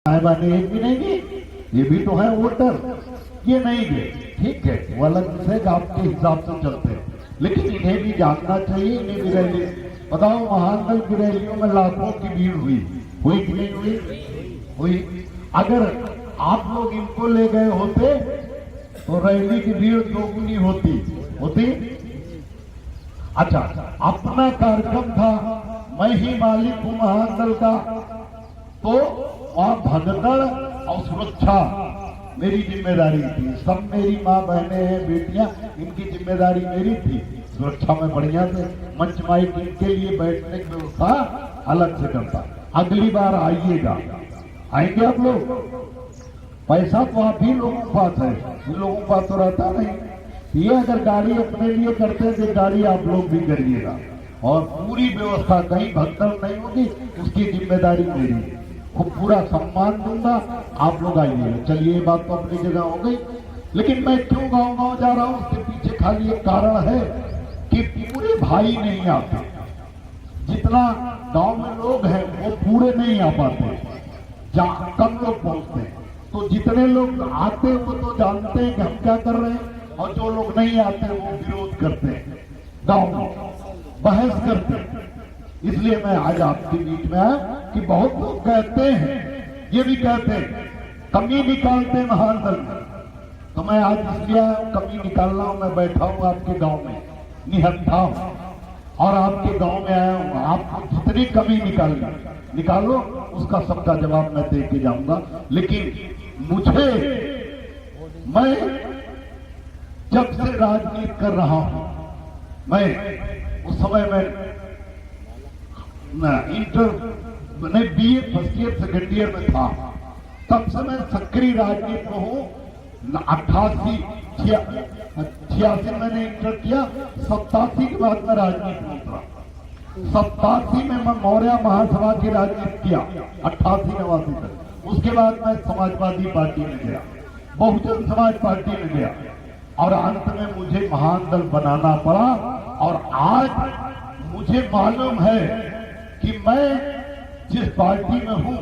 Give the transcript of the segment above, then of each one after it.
साहिबान एक भी नहीं दी, ये भी तो है वोटर, ये नहीं दे, ठीक है, वो अलग से आपके हिसाब से चलते हैं, लेकिन इन्हें भी जानना चाहिए। इन्हें भी रैली बताओ, महानगल की रैलियों में लाखों की भीड़ हुई कि नहीं हुई? अगर आप लोग इनको ले गए होते तो रैली की भीड़ दोगुनी होती। अच्छा, अपना कार्यक्रम था, मैं ही मालिक हूं महानगल का, तो वहां भगदड़ और सुरक्षा मेरी जिम्मेदारी थी। सब मेरी माँ बहनें हैं, बेटियां, इनकी जिम्मेदारी मेरी थी। सुरक्षा में बढ़िया से मंच माइक इनके लिए बैठने की व्यवस्था अलग से करता। अगली बार आइएगा, आएंगे आप लोग। पैसा तो आप ही लोगों के पास है, इन लोगों के पास तो रहता नहीं। ये अगर गाड़ी अपने लिए करते हैं तो गाड़ी आप लोग भी करिएगा, और पूरी व्यवस्था कहीं भगदड़ नहीं होगी, उसकी जिम्मेदारी मेरी। खूब पूरा सम्मान दूंगा, आप लोग आइए। चलिए, ये बात तो अपनी जगह हो गई, लेकिन मैं क्यों गांव-गांव जा रहा हूं उसके पीछे खाली एक कारण है कि पूरे भाई नहीं आते। जितना गांव में लोग हैं वो पूरे नहीं आ पाते, जहां कम लोग पहुंचते हैं। तो जितने लोग आते वो तो जानते हैं कि हम क्या कर रहे हैं, और जो लोग नहीं आते वो विरोध करते हैं, गांव में बहस करते हैं। इसलिए मैं आज आपके बीच में आया कि बहुत लोग कहते हैं, ये भी कहते हैं कमी निकालते हैं महानगल में, तो मैं आज इसलिए कमी निकाल रहा हूं। मैं बैठा हूं आपके गांव में, निहत्था हूं, और आपके गांव में आया हूं। आप जितनी कमी निकालो, उसका सबका जवाब मैं दे के जाऊंगा। लेकिन मैं जब से राजनीति कर रहा हूं, मैं उस समय में मैंने BA first year second year में था, तब से मैं सक्रिय राजनीति में हूं। 86 मैंने इंटर किया, 87 के बाद मैं राजनीति में उतरा। 87 में मैं मौर्य महासभा की राजनीति किया, 88-89 तक। उसके बाद मैं समाजवादी पार्टी में गया, बहुजन समाज पार्टी में गया, और अंत में मुझे महानगल बनाना पड़ा। और आज मुझे मालूम है कि मैं जिस पार्टी में हूं,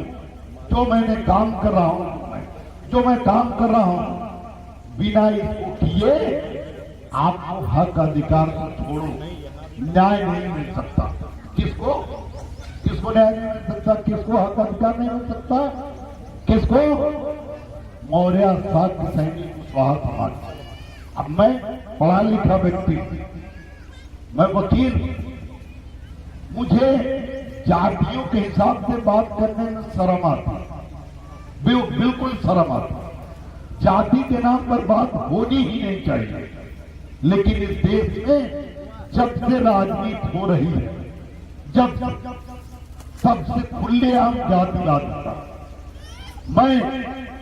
जो मैंने काम कर रहा हूं, बिना इसको किए आपको हक अधिकार को छोड़ो, न्याय नहीं मिल सकता। किसको न्याय नहीं मिल सकता? किसको हक अधिकार नहीं मिल सकता? किसको? मौर्य शाक्य सैनिक कुशवाहा समाज। अब मैं पढ़ा लिखा व्यक्ति, मैं वकील, मुझे जातियों के हिसाब से बात करने में शर्म आती, बिल्कुल शर्म आती। जाति के नाम पर बात होनी ही नहीं चाहिए। लेकिन इस देश में जब से राजनीति हो रही है, जब सबसे खुलेआम जातिवाद था, मैं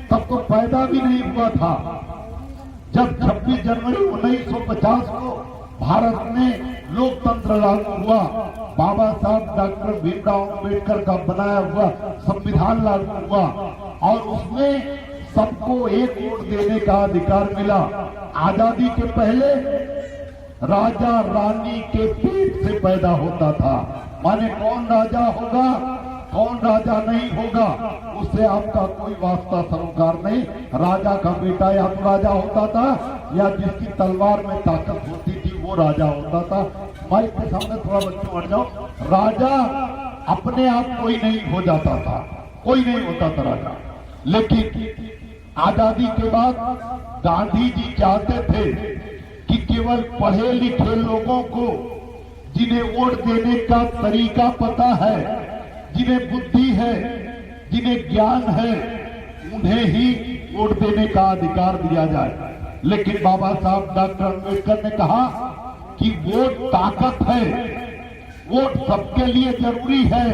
तब तो पैदा भी नहीं हुआ था। जब 26 जनवरी 1950 को भारत में लोकतंत्र लागू हुआ, बाबा साहब डॉक्टर भीमराव अम्बेडकर का बनाया हुआ संविधान लागू हुआ, और उसमें सबको एक वोट देने का अधिकार मिला। आजादी के पहले राजा रानी के पेट से पैदा होता था, माने कौन राजा होगा, कौन राजा नहीं होगा, उससे आपका कोई वास्ता सरोकार नहीं। राजा का बेटा या तो राजा होता था, या जिसकी तलवार में ताकत होती थी वो राजा होता था। माइक के सामने थोड़ा बच्चों हट जाओ। राजा अपने आप कोई नहीं हो जाता था, कोई नहीं होता था राजा। लेकिन आजादी के बाद गांधी जी चाहते थे कि केवल पढ़े लिखे लोगों को, जिन्हें वोट देने का तरीका पता है, जिन्हें बुद्धि है, जिन्हें ज्ञान है, उन्हें ही वोट देने का अधिकार दिया जाए। लेकिन बाबा साहब डॉक्टर अम्बेडकर ने कहा कि वोट ताकत है, वोट सबके लिए जरूरी है।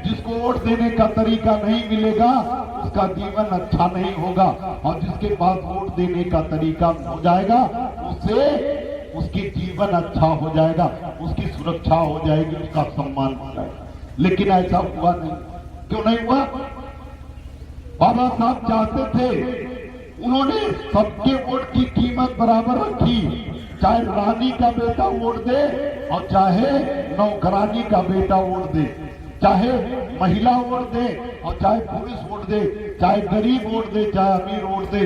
जिसको वोट देने का तरीका नहीं मिलेगा उसका जीवन अच्छा नहीं होगा, और जिसके पास वोट देने का तरीका हो जाएगा उससे उसकी जीवन अच्छा हो जाएगा, उसकी सुरक्षा हो जाएगी, उसका सम्मान हो जाएगा। लेकिन ऐसा हुआ नहीं। क्यों नहीं हुआ? बाबा साहब चाहते थे, उन्होंने सबके वोट की कीमत बराबर रखी, चाहे रानी का बेटा वोट दे और चाहे नौकरानी का बेटा वोट दे, चाहे महिला वोट दे और चाहे पुरुष वोट दे, चाहे गरीब वोट दे चाहे अमीर वोट दे,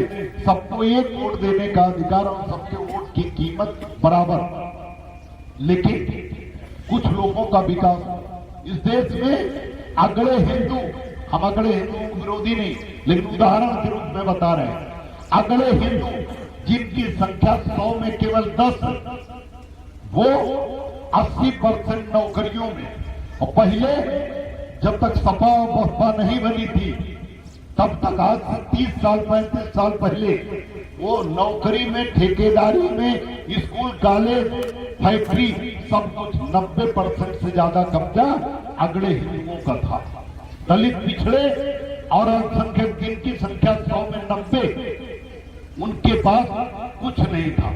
सबको एक वोट देने का अधिकार और सबके वोट की कीमत बराबर। लेकिन कुछ लोगों का विकास इस देश में अगड़े हिंदू, हम अगड़े हिंदुओं को विरोधी नहीं, लेकिन उदाहरण के रूप में बता रहे हैं, अगड़े हिंदू जिनकी संख्या 100 में केवल 10, वो 80% नौकरियों में। और पहले जब तक सपा बसपा नहीं बनी थी तब तक, आज से 30 साल 35 साल पहले, वो नौकरी में, ठेकेदारी में, स्कूल कॉलेज फैक्ट्री सब कुछ 90% से ज्यादा कब्जा अगड़े हिंदुओं का था। दलित पिछड़े और अल्पसंख्यक जिनकी संख्या 100 में 90, उनके पास कुछ नहीं था।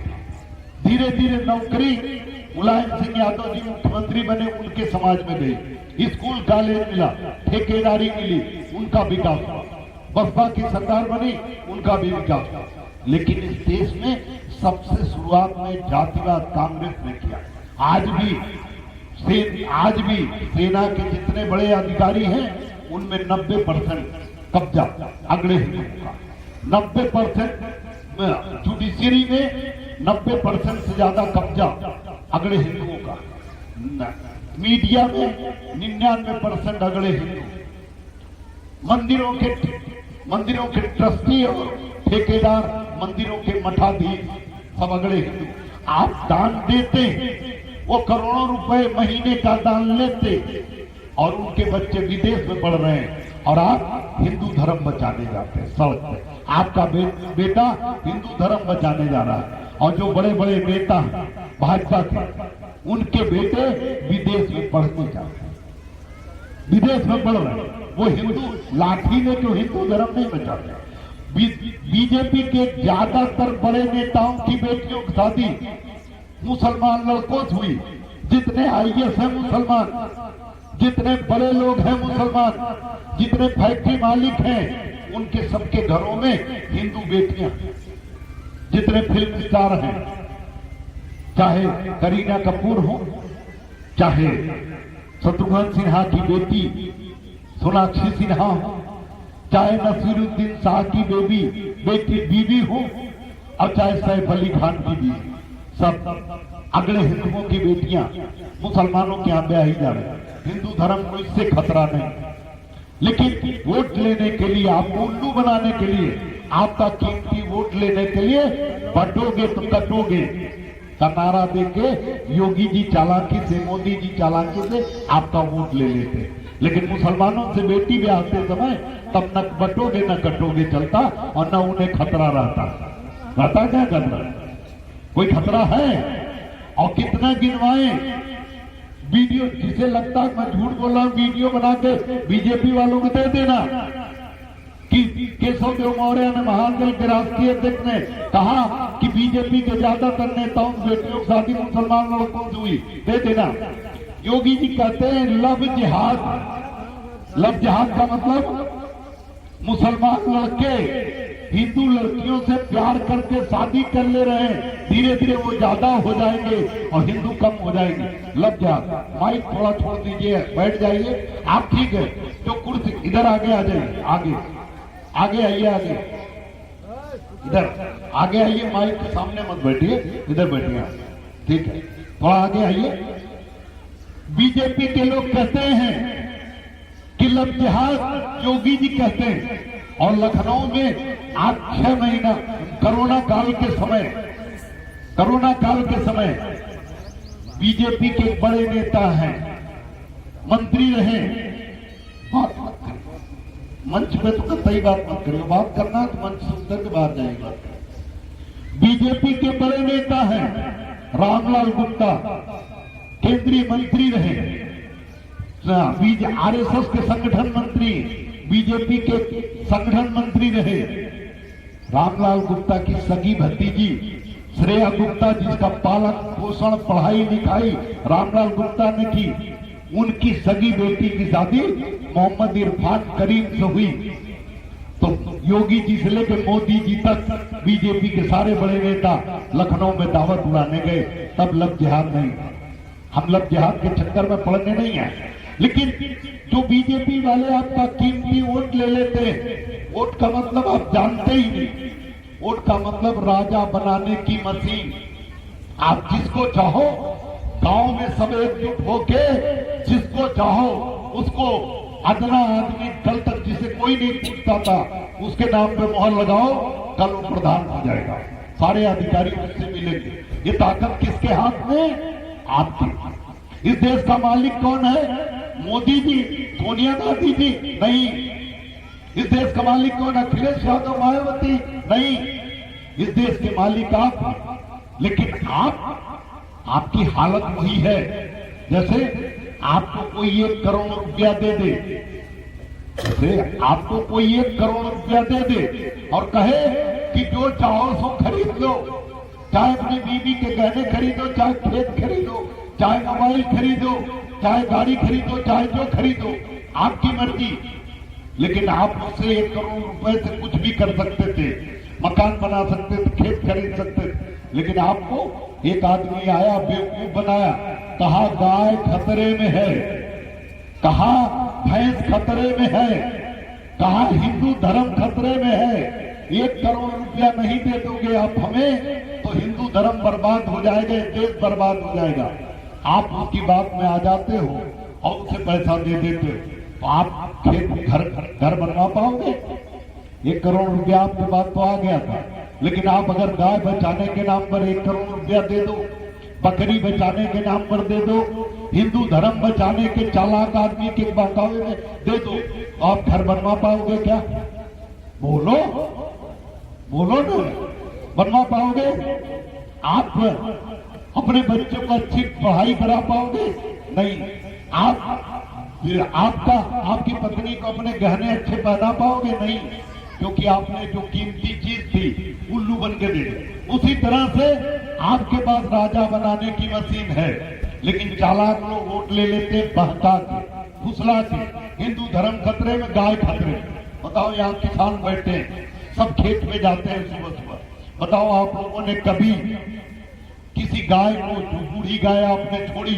धीरे धीरे नौकरी मुलायम सिंह यादव जी मुख्यमंत्री बने, उनके समाज में गई, स्कूल कॉलेज मिला, ठेकेदारी मिली, उनका विकास हुआ। बसपा की सरकार बनी, उनका भी विकास हुआ। लेकिन इस देश में सबसे शुरुआत में जातिवाद कांग्रेस ने किया। आज भी सेना के जितने बड़े अधिकारी हैं उनमें 90% कब्जा अगड़े हिंदुओं का, 90% जुडिशरी में 90% से ज्यादा कब्जा अगड़े हिंदुओं का, मीडिया में 99% अगड़े हिंदू, मंदिरों के ट्रस्टी और ठेकेदार, मंदिरों के मठाधीश सब अगड़े हिंदू। आप दान देते, वो करोड़ों रुपए महीने का दान लेते और उनके बच्चे विदेश में पढ़ रहे हैं और आप हिंदू धर्म बचाने जाते हैं सड़क पे। आपका बेटा हिंदू धर्म बचाने जा रहा है और जो बड़े बड़े नेता भाजपा के, उनके बेटे विदेश में पढ़ने जाते हैं, विदेश में पढ़ रहे हैं। वो हिंदू लाठी में क्यों हिंदू धर्म नहीं बचाते। बीजेपी के ज्यादातर बड़े नेताओं की बेटियों की शादी मुसलमान लड़कों से हुई। जितने आईएएस हैं मुसलमान, जितने बड़े लोग हैं मुसलमान, जितने फैक्ट्री मालिक हैं, उनके सबके घरों में हिंदू बेटियां। जितने फिल्म स्टार हैं, चाहे करीना कपूर हो, चाहे शत्रुघ्न सिन्हा की बेटी सोनाक्षी सिन्हा हो, चाहे नसीरुद्दीन शाह की बेटी बीवी हो, और चाहे सैफ अली खान की बीवी, सब अगले हिंदुओं की बेटियां मुसलमानों के यहां ब्याही जा रहे। हिंदू धर्म को इससे खतरा नहीं, लेकिन वोट लेने के लिए, आपको उल्लू बनाने के लिए, आपका कीमती वोट लेने के लिए बटोगे तो कटोगे का नारा देके योगी जी चालाकी से, मोदी जी चालाकी से आपका वोट ले लेते। लेकिन मुसलमानों से बेटी ब्याहते समय तब न बटोगे न कटोगे चलता और न उन्हें खतरा रहता क्या करना, कोई खतरा है। और कितना गिनवाए वीडियो, जिसे लगता है मैं झूठ बोल रहा हूं, वीडियो बना के बीजेपी वालों को दे देना कि केशव देव मौर्य ने, महाजन के राष्ट्रीय अध्यक्ष ने कहा कि बीजेपी के ज्यादातर नेताओं की बेटियों की शादी मुसलमान लड़कों से हुई, दे देना। योगी जी कहते हैं लव जिहाद। लव जिहाद का मतलब मुसलमान लड़के हिंदू लड़कियों से प्यार करके शादी कर ले रहे हैं, धीरे धीरे वो ज्यादा हो जाएंगे और हिंदू कम हो जाएंगे। लग जा। माइक थोड़ा छोड़ दीजिए, बैठ जाइए आप, ठीक है। जो कुर्सी इधर आगे आ जाइए, आगे आइए, आगे इधर आगे आइए, माइक के सामने मत बैठिए, इधर बैठिए, ठीक है। थोड़ा आगे आइए। बीजेपी के लोग कहते हैं कि लव जिहाद योगी जी कहते हैं, और लखनऊ में आज 6 महीना कोरोना काल के समय बीजेपी के बड़े नेता हैं, मंत्री रहे, बात मत करिए मंच पे, तो कतई बात मत करिए, बात करना तो मंच सुनकर के बाहर जाएगा। बीजेपी के बड़े नेता हैं, रामलाल गुप्ता केंद्रीय मंत्री रहे, आरएसएस के संगठन मंत्री, बीजेपी के संगठन मंत्री रहे। रामलाल गुप्ता की सगी भतीजी श्रेया गुप्ता, जिसका पालन पोषण पढ़ाई लिखाई रामलाल गुप्ता ने की, उनकी सगी बेटी की शादी मोहम्मद इरफान करीम से हुई। तो योगी जी से लेकर मोदी जी तक बीजेपी के सारे बड़े नेता लखनऊ में दावत उड़ाने गए, तब लव जिहाद नहीं। हम लव जिहाद के चक्कर में पड़ने नहीं है। लेकिन जो बीजेपी वाले आपका कीमती वोट ले लेते हैं, वोट का मतलब आप जानते ही नहीं। वोट का मतलब राजा बनाने की मशीन। आप जिसको चाहो गांव में सब एकजुट होके जिसको चाहो उसको, अदना आदमी कल तक जिसे कोई नहीं पूछता था उसके नाम पे मोहर लगाओ, कल वो प्रधान हो जाएगा, सारे अधिकारी उससे मिलेंगे। ये ताकत किसके हाथ में? आपकी। इस देश का मालिक कौन है? मोदी जी, सोनिया गांधी जी? नहीं। इस देश का मालिक कौन? अखिलेश यादव, मायावती? नहीं। इस देश के मालिक आप। लेकिन आपकी हालत वही है जैसे आपको कोई 1 करोड़ रुपया दे दे, जैसे आपको कोई 1 करोड़ रुपया दे दे और कहे कि जो चाहो सो खरीद लो, चाहे अपनी बीवी के गहने खरीदो, चाहे खेत खरीदो, चाहे मोबाइल खरीदो, चाहे गाड़ी खरीदो, चाहे जो खरीदो, आपकी मर्जी। लेकिन आप उससे 1 करोड़ रुपए से कुछ भी कर सकते थे, मकान बना सकते थे, खेत खरीद सकते थे। लेकिन आपको एक आदमी आया, बेवकूफ बनाया, कहा गाय खतरे में है, कहा भैंस खतरे में है, कहा हिंदू धर्म खतरे में है। 1 करोड़ रुपया नहीं दे दोगे आप हमें तो हिंदू धर्म बर्बाद हो जाएगा, देश बर्बाद हो जाएगा। आप उसकी बात में आ जाते हो और उसे पैसा दे देते हो, तो आप खेत घर बनवा पाओगे? 1 करोड़ रुपया आपके पास तो आ गया था। लेकिन आप अगर गाय बचाने के नाम पर 1 करोड़ रुपया दे दो, बकरी बचाने के नाम पर दे दो, हिंदू धर्म बचाने के चालाक आदमी के बहकावे में दे दो, तो आप घर बनवा पाओगे क्या? बोलो बोलो ना, बनवा पाओगे? आप अपने बच्चों को अच्छी पढ़ाई करा पाओगे? नहीं। आपकी पत्नी को अपने गहने अच्छे पहना पाओगे? नहीं, क्योंकि आपने जो कीमती चीज थी उल्लू बन के दे दी। उसी तरह से आपके पास राजा बनाने की मशीन है, लेकिन चालाक लोग वोट ले लेते बहका के, फुसला के। हिंदू धर्म खतरे में, गाय खतरे में। बताओ, यहाँ किसान बैठे हैं, सब खेत में जाते हैं सुबह सुबह। बताओ, आप लोगों ने कभी किसी गाय को, जो बूढ़ी गाय आपने छोड़ी,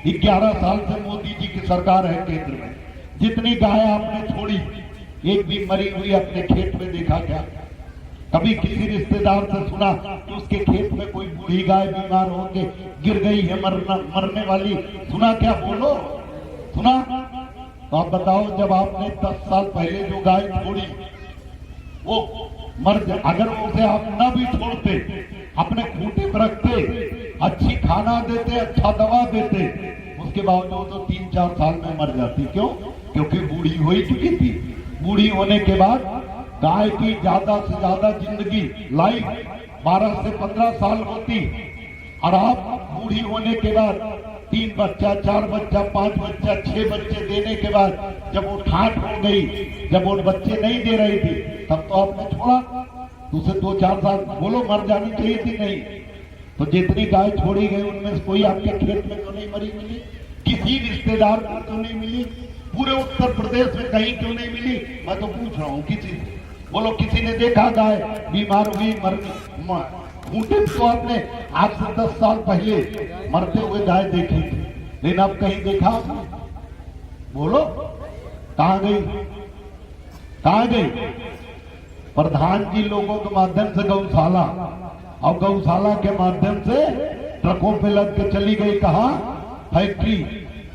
11 साल से मोदी जी की सरकार है केंद्र में, जितनी गाय आपने छोड़ी, एक भी मरी हुई अपने खेत में देखा क्या? कभी किसी रिश्तेदार से सुना कि उसके खेत में कोई बूढ़ी गाय बीमार होके गिर गई है, मरने वाली? सुना क्या? बोलो, सुना? तो आप बताओ, जब आपने 10 साल पहले जो गाय छोड़ी वो अगर उसे आप न भी छोड़ते, अपने खूंटे पर रखते, अच्छी खाना देते, अच्छा दवा देते, उसके बावजूद तो 3-4 साल में मर जाती। क्यों? क्योंकि बूढ़ी हो ही चुकी थी। बूढ़ी होने के बाद गाय की ज्यादा से ज्यादा जिंदगी, लाइफ 12 से 15 साल होती, और आप बूढ़ी होने के बाद 3 बच्चा, 4 बच्चा, 5 बच्चा, 6 बच्चे देने के बाद जब वो ठाट हो गई, जब वो बच्चे नहीं दे रही थी, तब तो आपने छोड़ा। उसे 2-4 साल बोलो मर जानी चाहिए थी? नहीं। तो जितनी गाय छोड़ी गई उनमें से कोई आपके खेत में तो नहीं मरी मिली? किसी रिश्तेदार को तो नहीं मिली? पूरे उत्तर प्रदेश में कहीं क्यों नहीं मिली? मैं तो पूछ रहा हूँ किसी से। बोलो, किसी ने देखा गाय बीमार हुई, खूंटे तो आपने आज से 10 साल पहले मरते हुए गाय देखी थी, लेकिन अब कहीं देखा? बोलो, कहां गई? कहां गई? प्रधान जी लोगों के माध्यम से गौशाला, और गौशाला के माध्यम से ट्रकों पे लग के चली गई कहा? फैक्ट्री।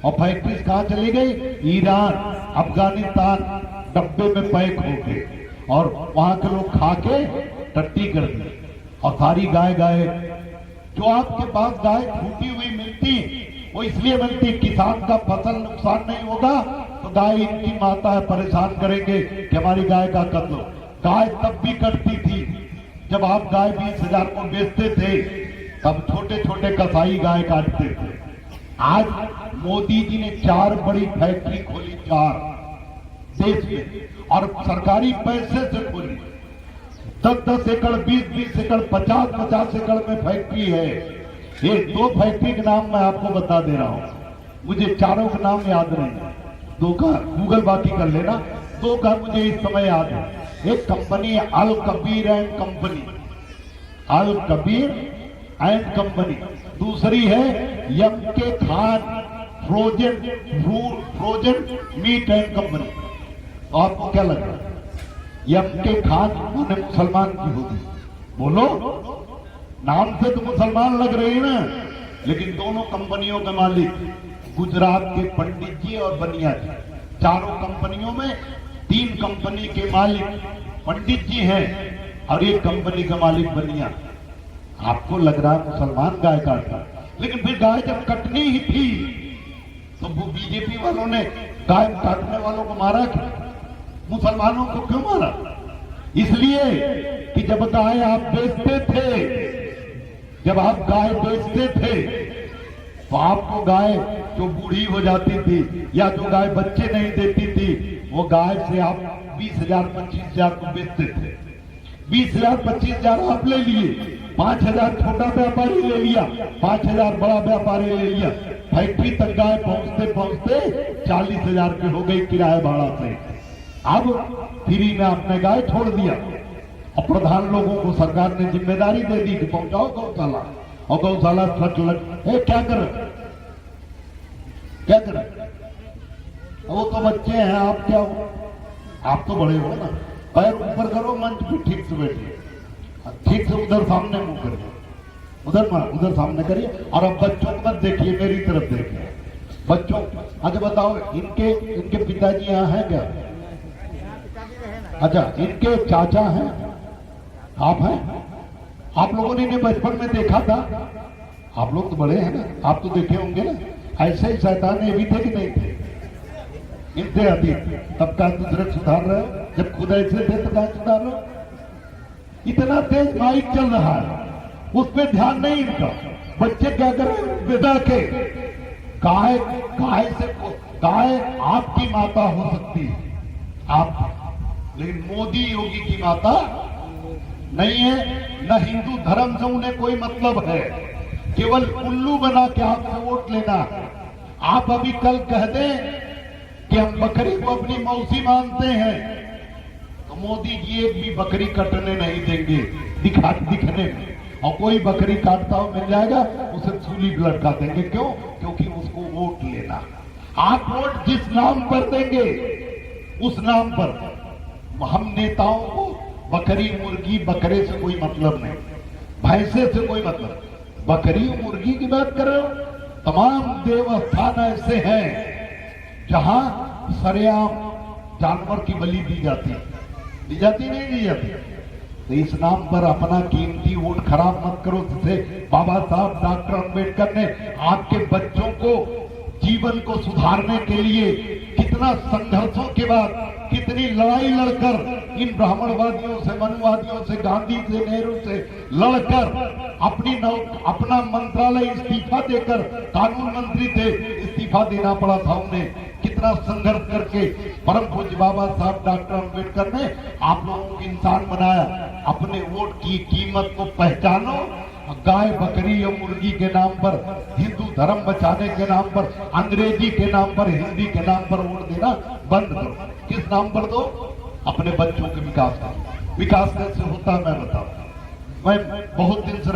और फैक्ट्री कहां चली गई? ईरान, अफगानिस्तान, डब्बे में पैक होके, और वहां के लोग खा के टट्टी कर दी, और सारी गाय जो आपके पास गाय छूटी हुई मिलती, वो इसलिए मिलती किसान का फसल नुकसान नहीं होगा तो गाय इनकी माता है, परेशान करेंगे कि हमारी गाय का कत्ल हो। गाय तब भी कटती थी जब आप गाय 20,000 को बेचते थे, तब छोटे छोटे कसाई गाय काटते थे। आज मोदी जी ने 4 बड़ी फैक्ट्री खोली, 4 देश में, और सरकारी पैसे से खोली। 10-10 एकड़, 20-20 एकड़, 50-50 एकड़ में फैक्ट्री है। ये 2 फैक्ट्री के नाम मैं आपको बता दे रहा हूं, मुझे चारों का नाम याद नहीं, 2 का गूगल बाकी कर लेना, 2 का मुझे इस समय याद है। एक कंपनी है Al Kabir and company, Al Kabir and company. दूसरी है M K. Khan frozen meat and company. आपको क्या लग रहा है? के खान माने मुसलमान की होगी। बोलो, नाम से तो मुसलमान लग रही है ना, लेकिन दोनों कंपनियों के मालिक गुजरात के पंडित जी और बनिया जी। चारों कंपनियों में 3 कंपनी के मालिक पंडित जी हैं और एक कंपनी का मालिक बनिया। आपको लग रहा है मुसलमान गाय काटा, लेकिन फिर गाय जब कटनी ही थी तो वो बीजेपी वालों ने गाय काटने वालों को मारा क्यों? मुसलमानों को क्यों मारा? इसलिए कि जब गाय आप बेचते थे, जब आप गाय बेचते थे तो आपको गाय जो बूढ़ी हो जाती थी या जो गाय बच्चे नहीं देती थी, वो गाय से आप 20,000 25,000 को बेचते थे। 20,000 25,000 आप ले लिए, 5,000 छोटा व्यापारी ले लिया, 5,000 बड़ा व्यापारी ले लिया। फैक्ट्री तक गाय पहुंचते पहुंचते 40,000 की हो गई किराया भाड़ा से। अब फ्री में आपने गाय छोड़ दिया और प्रधान लोगों को सरकार ने जिम्मेदारी दे दी कि पहुंचाओ गौशाला, और गौशाला ट्रक लग क्या कर वो तो बच्चे हैं, आप क्या हो? आप तो बड़े हो ना। पैर ऊपर करो, मंच पे ठीक से बैठिए, ठीक से उधर सामने मुंह करिए, उधर सामने करिए। और अब बच्चों को मत देखिए, मेरी तरफ देखिए। बच्चों, अच्छा बताओ, इनके पिताजी यहाँ हैं क्या? अच्छा, इनके चाचा हैं, आप हैं? आप लोगों ने इन्हें बचपन में देखा था? आप लोग तो बड़े हैं ना, आप तो देखे होंगे ना। ऐसे ही शैतान ये भी थे कि नहीं थे? इनसे अधिक। तब का दूसरे सुधार रहे हो, जब खुद ऐसे थे तो क्या सुधार रहे हो? इतना तेज माइक चल रहा है, उस पर ध्यान नहीं इनका। बच्चे क्या कर रहे हैं? विदा के गाय आपकी माता हो सकती है, आप, लेकिन मोदी योगी की माता नहीं है। न हिंदू धर्म से उन्हें कोई मतलब है, केवल उल्लू बना के आपसे वोट लेना। आप अभी कल कह दें कि हम बकरी को अपनी मौसी मानते हैं, तो मोदी जी एक भी बकरी कटने नहीं देंगे दिखने में। और कोई बकरी काटता हो मिल जाएगा, उसे सूली भी लटका देंगे। क्यों? क्योंकि उसको वोट लेना। आप वोट जिस नाम पर देंगे उस नाम पर। हम नेताओं को बकरी मुर्गी बकरे से कोई मतलब नहीं, भैंसे से कोई मतलब। बकरी मुर्गी की बात कर रहे हो? तमाम देवस्थान ऐसे हैं जहां सरेआम जानवर की बलि दी जाती नहीं दी जाती। तो इस नाम पर अपना कीमती वोट खराब मत करो। जिसे बाबा साहब डॉक्टर अंबेडकर ने आपके बच्चों को जीवन को सुधारने के लिए कितना संघर्षों के बाद, कितनी लड़ाई लड़कर इन ब्राह्मणवादियों से, मनुवादियों से, गांधी से, नेहरू से लड़कर अपना मंत्रालय इस्तीफा देकर, कानून मंत्री थे, इस्तीफा देना पड़ा था उन्हें। कितना संघर्ष करके परम पूज्य बाबा साहब डॉक्टर अंबेडकर ने आप लोगों को इंसान बनाया। अपने वोट की कीमत को पहचानो। गाय बकरी या मुर्गी के नाम पर, हिंदू धर्म बचाने के नाम पर, अंग्रेजी के नाम पर, हिंदी के नाम पर वोट देना बंद करो। किस नाम पर दो? अपने बच्चों के विकास का। विकास कैसे होता है मैं बताऊं। मैं बहुत दिन से